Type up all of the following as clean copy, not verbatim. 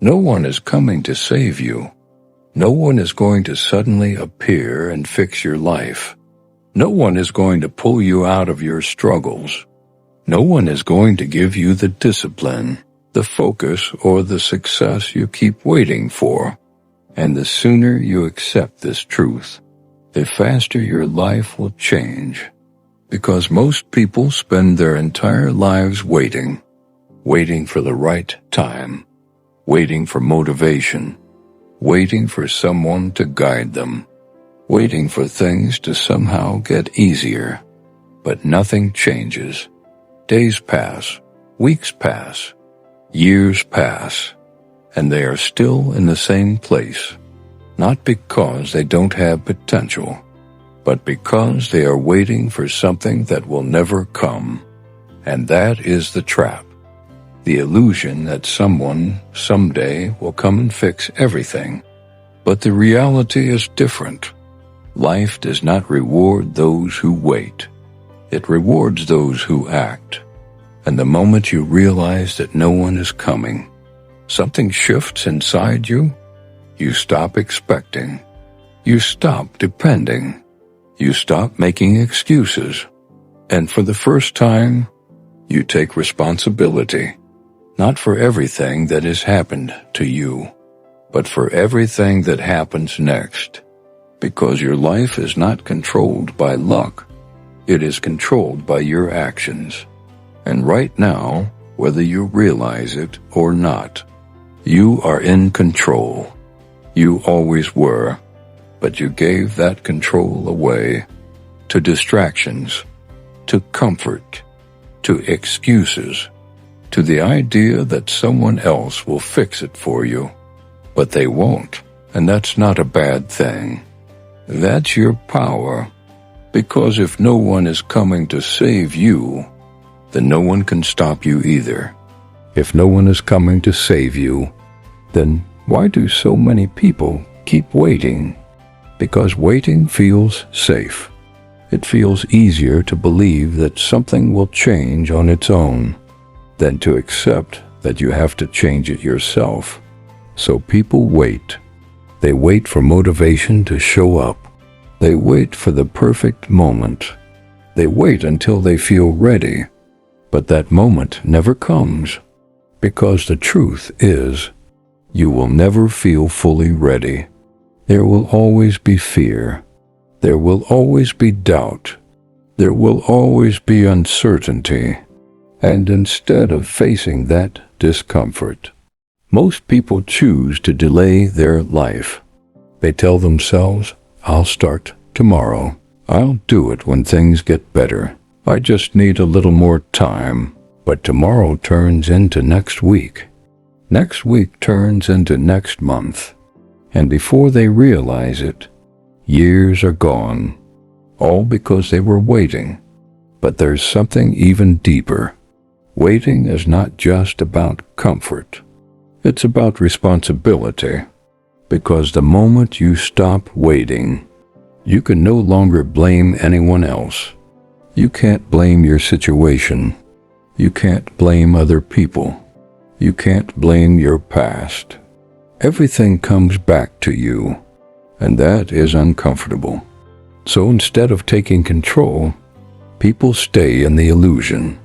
No one is coming to save you. No one is going to suddenly appear and fix your life. No one is going to pull you out of your struggles. No one is going to give you the discipline, the focus, or the success you keep waiting for. And the sooner you accept this truth, the faster your life will change. Because most people spend their entire lives waiting for the right time, waiting for motivation, waiting for someone to guide them, waiting for things to somehow get easier. But nothing changes. Days pass, weeks pass, years pass, and they are still in the same place, not because they don't have potential, but because they are waiting for something that will never come. And that is the trap. The illusion that someone, someday, will come and fix everything. But the reality is different. Life does not reward those who wait. It rewards those who act. And the moment you realize that no one is coming, something shifts inside you. You stop expecting. You stop depending. You stop making excuses. And for the first time, you take responsibility. Not for everything that has happened to you, but for everything that happens next. Because your life is not controlled by luck. It is controlled by your actions. And right now, whether you realize it or not, you are in control. You always were, but you gave that control away to distractions, to comfort, to excuses, to the idea that someone else will fix it for you. But they won't, and that's not a bad thing. That's your power, because if no one is coming to save you, then no one can stop you either. If no one is coming to save you, then why do so many people keep waiting? Because waiting feels safe. It feels easier to believe that something will change on its own than to accept that you have to change it yourself. So people wait. They wait for motivation to show up. They wait for the perfect moment. They wait until they feel ready. But that moment never comes, because the truth is, you will never feel fully ready. There will always be fear. There will always be doubt. There will always be uncertainty. And instead of facing that discomfort, most people choose to delay their life. They tell themselves, I'll start tomorrow. I'll do it when things get better. I just need a little more time. But tomorrow turns into next week. Next week turns into next month. And before they realize it, years are gone. All because they were waiting. But there's something even deeper. Waiting is not just about comfort. It's about responsibility. Because the moment you stop waiting, you can no longer blame anyone else. You can't blame your situation. You can't blame other people. You can't blame your past. Everything comes back to you, and that is uncomfortable. So instead of taking control, people stay in the illusion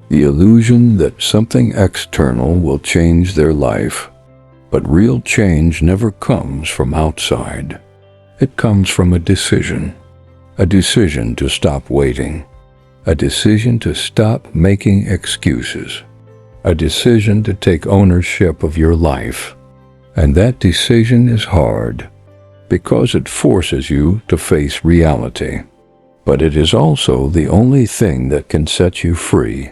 that something external will change their life. But real change never comes from outside. It comes from a decision to stop waiting, a decision to stop making excuses, a decision to take ownership of your life. And that decision is hard, because it forces you to face reality. But it is also the only thing that can set you free,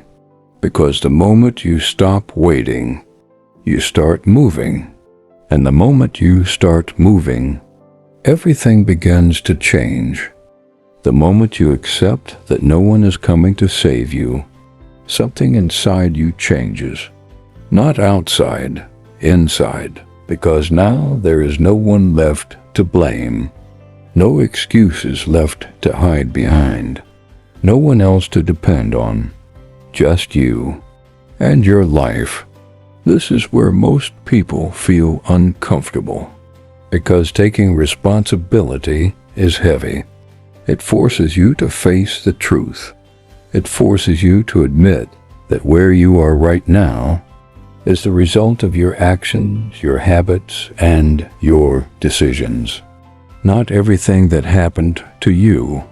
because the moment you stop waiting, you start moving. And the moment you start moving, everything begins to change. The moment you accept that no one is coming to save you, something inside you changes. Not outside, inside, because now there is no one left to blame. No excuses left to hide behind. No one else to depend on. Just you and your life. This is where most people feel uncomfortable, because taking responsibility is heavy. It forces you to face the truth. It forces you to admit that where you are right now is the result of your actions, your habits, and your decisions. Not everything that happened to you,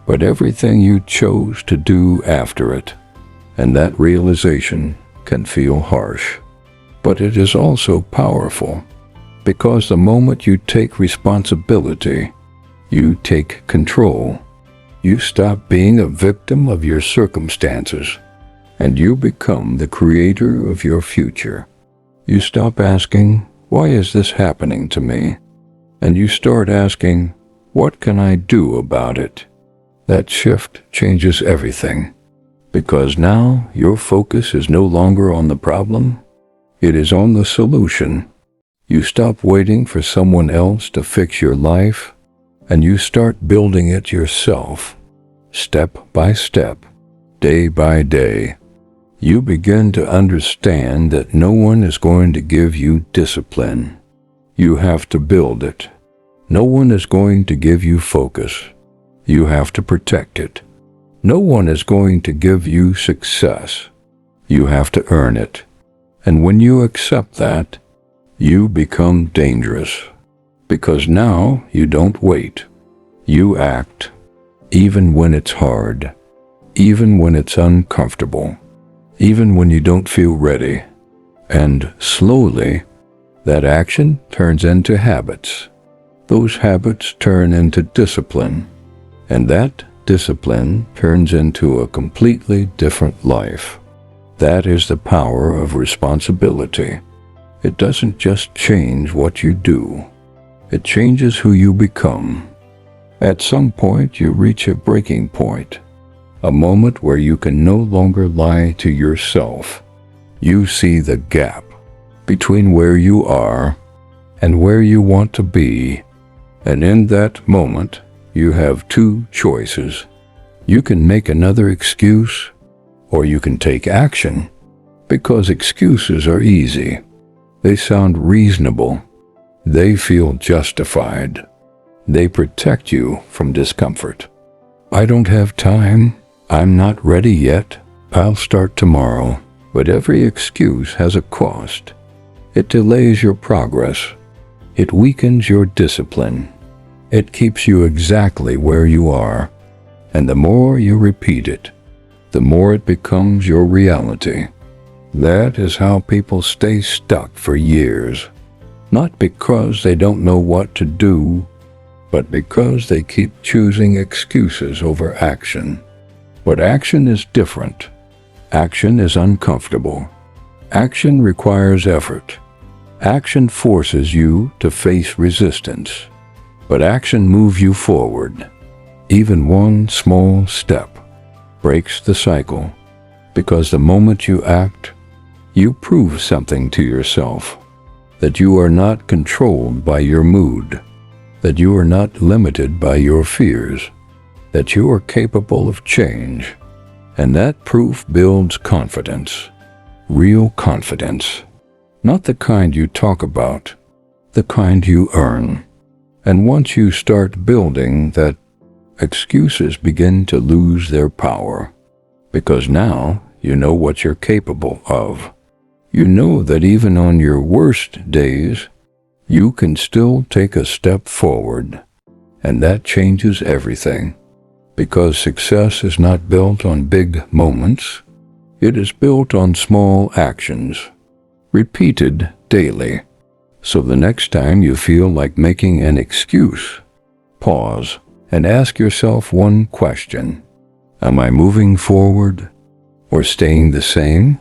but everything you chose to do after it. And that realization can feel harsh. But it is also powerful, because the moment you take responsibility, you take control. You stop being a victim of your circumstances, and you become the creator of your future. You stop asking, "Why is this happening to me?" And you start asking, "What can I do about it?" That shift changes everything, because now your focus is no longer on the problem, it is on the solution. You stop waiting for someone else to fix your life, and you start building it yourself, step by step, day by day. You begin to understand that no one is going to give you discipline. You have to build it. No one is going to give you focus. You have to protect it. No one is going to give you success. You have to earn it. And when you accept that, you become dangerous. Because now you don't wait. You act, even when it's hard, even when it's uncomfortable, even when you don't feel ready. And slowly, that action turns into habits. Those habits turn into discipline. And that discipline turns into a completely different life. That is the power of responsibility. It doesn't just change what you do. It changes who you become. At some point, you reach a breaking point, a moment where you can no longer lie to yourself. You see the gap between where you are and where you want to be. And in that moment, you have two choices. You can make another excuse, or you can take action, because excuses are easy. They sound reasonable. They feel justified. They protect you from discomfort. "I don't have time. I'm not ready yet. I'll start tomorrow." But every excuse has a cost. It delays your progress. It weakens your discipline. It keeps you exactly where you are. And the more you repeat it, the more it becomes your reality. That is how people stay stuck for years. Not because they don't know what to do, but because they keep choosing excuses over action. But action is different. Action is uncomfortable. Action requires effort. Action forces you to face resistance. But action moves you forward. Even one small step breaks the cycle, because the moment you act, you prove something to yourself, that you are not controlled by your mood, that you are not limited by your fears, that you are capable of change. And that proof builds confidence, real confidence, not the kind you talk about, the kind you earn. And once you start building that, excuses begin to lose their power, because now you know what you're capable of. You know that even on your worst days, you can still take a step forward, and that changes everything, because success is not built on big moments. It is built on small actions, repeated daily. So the next time you feel like making an excuse, pause and ask yourself one question. Am I moving forward or staying the same?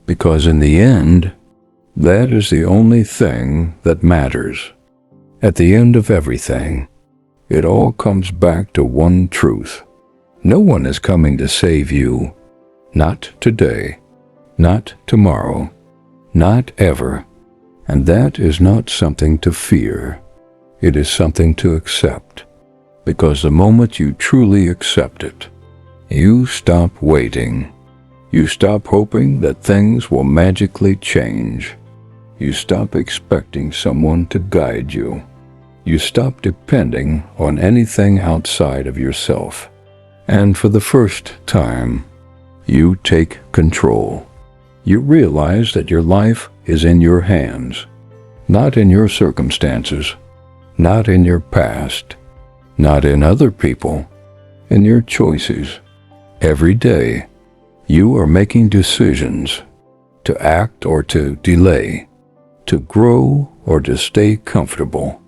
Because in the end, that is the only thing that matters. At the end of everything, it all comes back to one truth. No one is coming to save you. Not today, not tomorrow, not ever. And that is not something to fear. It is something to accept. Because the moment you truly accept it, you stop waiting. You stop hoping that things will magically change. You stop expecting someone to guide you. You stop depending on anything outside of yourself. And for the first time, you take control. You realize that your life is in your hands, not in your circumstances, not in your past, not in other people, in your choices. Every day, you are making decisions to act or to delay, to grow or to stay comfortable,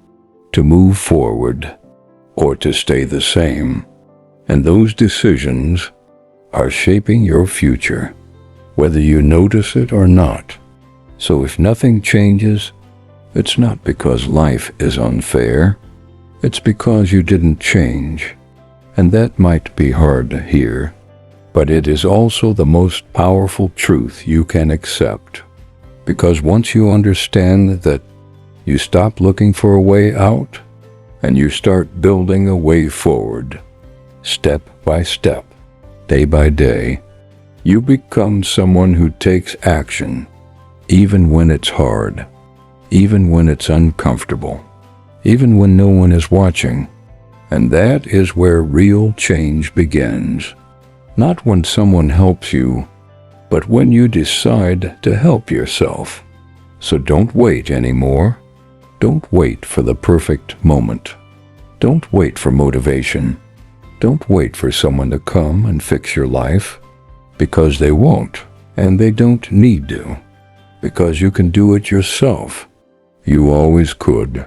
to move forward or to stay the same. And those decisions are shaping your future, whether you notice it or not. So if nothing changes, it's not because life is unfair. It's because you didn't change. And that might be hard to hear, but it is also the most powerful truth you can accept. Because once you understand that, you stop looking for a way out, and you start building a way forward. Step by step, day by day, you become someone who takes action, even when it's hard, even when it's uncomfortable, even when no one is watching. And that is where real change begins. Not when someone helps you, but when you decide to help yourself. So don't wait anymore. Don't wait for the perfect moment. Don't wait for motivation. Don't wait for someone to come and fix your life, because they won't, and they don't need to, because you can do it yourself. You always could.